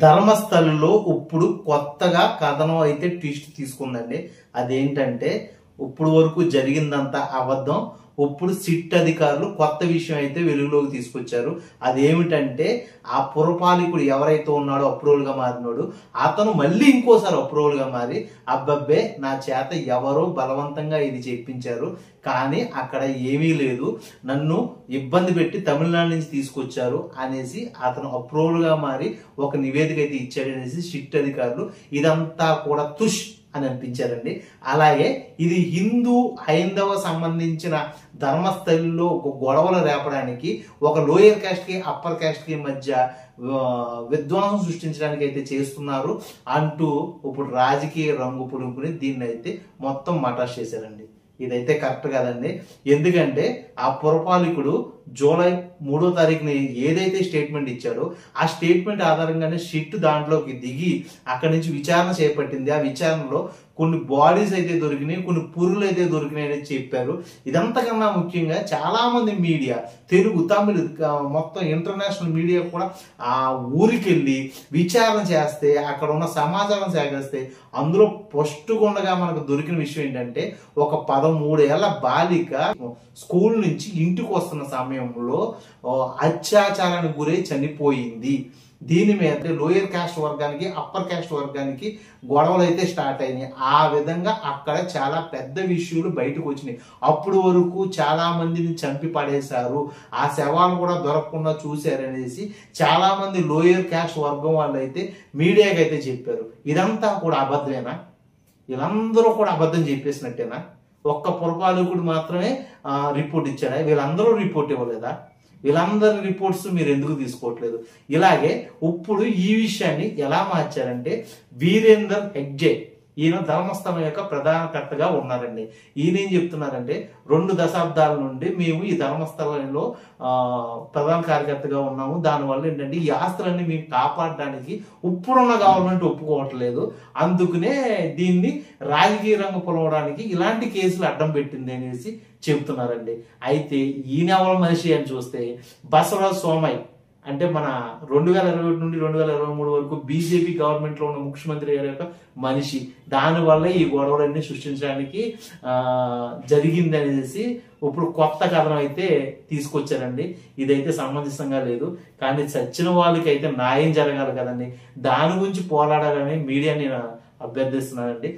ధర్మస్థలిలో ఇప్పుడు కొత్తగా కథనం అయితే ట్విస్ట్ తీసుకుందండి. అదేంటంటే ఇప్పుడు వరకు జరిగిందంతా అబద్ధం. ఇప్పుడు సిట్ అధికారులు కొత్త విషయం అయితే వెలుగులోకి తీసుకొచ్చారు. అదేమిటంటే ఆ పురపాలికుడు ఎవరైతే ఉన్నాడో అప్రూవల్ గా మారినాడు, అతను మళ్ళీ ఇంకోసారి అప్రూవల్ గా మారి అబ్బబ్బే నా చేత ఎవరో బలవంతంగా ఇది చెప్పించారు, కానీ అక్కడ ఏమీ లేదు, నన్ను ఇబ్బంది పెట్టి తమిళనాడు నుంచి తీసుకొచ్చారు అనేసి అతను అప్రూవల్ గా మారి ఒక నివేదిక అయితే ఇచ్చాడు అనేసి సిట్ అధికారులు ఇదంతా కూడా తుష్ అని అనిపించారండి. అలాగే ఇది హిందూ హైందవ సంబంధించిన ధర్మస్థలిలో ఒక గొడవలు రేపడానికి, ఒక లోయర్ క్యాస్ట్ కి అప్పర్ క్యాస్ట్ కి మధ్య విధ్వంసం సృష్టించడానికి అయితే చేస్తున్నారు అంటూ ఇప్పుడు రాజకీయ రంగు పులుపుని దీన్ని అయితే మొత్తం మటాష్ చేశారండి. ఇదైతే కరెక్ట్ కాదండి. ఎందుకంటే ఆ పురపాలికుడు జూలై 3వ తారీఖుని ఏదైతే స్టేట్మెంట్ ఇచ్చాడో ఆ స్టేట్మెంట్ ఆధారంగానే షిట్ దాంట్లోకి దిగి అక్కడి నుంచి విచారణ చేపట్టింది. ఆ విచారణలో కొన్ని బాడీస్ అయితే దొరికినాయి, కొన్ని పురులు అయితే దొరికినాయి అని చెప్పారు. ఇదంతకన్నా ముఖ్యంగా చాలా మంది మీడియా, తెలుగు తమిళ మొత్తం ఇంటర్నేషనల్ మీడియా కూడా ఆ ఊరికి వెళ్ళి విచారణ చేస్తే అక్కడ ఉన్న సమాచారం సేకరిస్తే అందులో పొస్టుగుండగా మనకు దొరికిన విషయం ఏంటంటే ఒక 13 ఏళ్ల బాలిక స్కూల్ నుంచి ఇంటికి వస్తున్న సమయంలో అత్యాచారానికి గురై చనిపోయింది. దీని మీద లోయర్ క్యాస్ట్ వర్గానికి అప్పర్ క్యాస్ట్ వర్గానికి గొడవలు అయితే స్టార్ట్ అయినాయి. ఆ విధంగా అక్కడ చాలా పెద్ద విషయాలు బయటకు వచ్చినాయి. అప్పుడు వరకు చాలా మందిని చంపి పడేశారు, ఆ శవాలు కూడా దొరకకుండా చూశారనేసి చాలా మంది లోయర్ క్యాస్ట్ వర్గం వాళ్ళు అయితే మీడియాకి అయితే చెప్పారు. ఇదంతా కూడా అబద్ధమేనా? వీళ్ళందరూ కూడా అబద్ధం చెప్పేసినట్టేనా? ఒక్క పురపాలకుడు మాత్రమే రిపోర్ట్ ఇచ్చాడా? వీళ్ళందరూ రిపోర్ట్ ఇవ్వలేదా? వీళ్ళందరి రిపోర్ట్స్ మీరు ఎందుకు తీసుకోవట్లేదు? ఇలాగే ఇప్పుడు ఈ విషయాన్ని ఎలా మార్చారంటే వీరేందర్ హెగ్డే, ఈయన ధర్మస్థలం యొక్క ప్రధానకర్తగా ఉన్నారండి. ఈయన ఏం చెప్తున్నారంటే 2 దశాబ్దాల నుండి మేము ఈ ధర్మస్థలంలో ప్రధాన కార్యకర్తగా ఉన్నాము, దానివల్ల ఏంటంటే ఈ ఆస్తులన్నీ మేము కాపాడడానికి ఇప్పుడున్న గవర్నమెంట్ ఒప్పుకోవట్లేదు, అందుకనే దీన్ని రాజకీయ రంగు పొలవడానికి ఇలాంటి కేసులు అడ్డం పెట్టింది అనేసి చెబుతున్నారండి. అయితే ఈయన ఎవరి మనిషి అని చూస్తే బసవరాజ్ సోమయ్య అంటే మన 2021 నుండి 2023 వరకు బీజేపీ గవర్నమెంట్ లో ఉన్న ముఖ్యమంత్రి గారి యొక్క మనిషి. దానివల్ల ఈ గొడవలన్నీ సృష్టించడానికి జరిగింది అనేసి ఇప్పుడు కొత్త కథనం అయితే తీసుకొచ్చారండి. ఇదైతే సమంజసంగా లేదు, కానీ చచ్చిన వాళ్ళకి అయితే న్యాయం జరగాలి కదండి. దాని గురించి పోరాడాలని మీడియా నేను అభ్యర్థిస్తున్నానండి.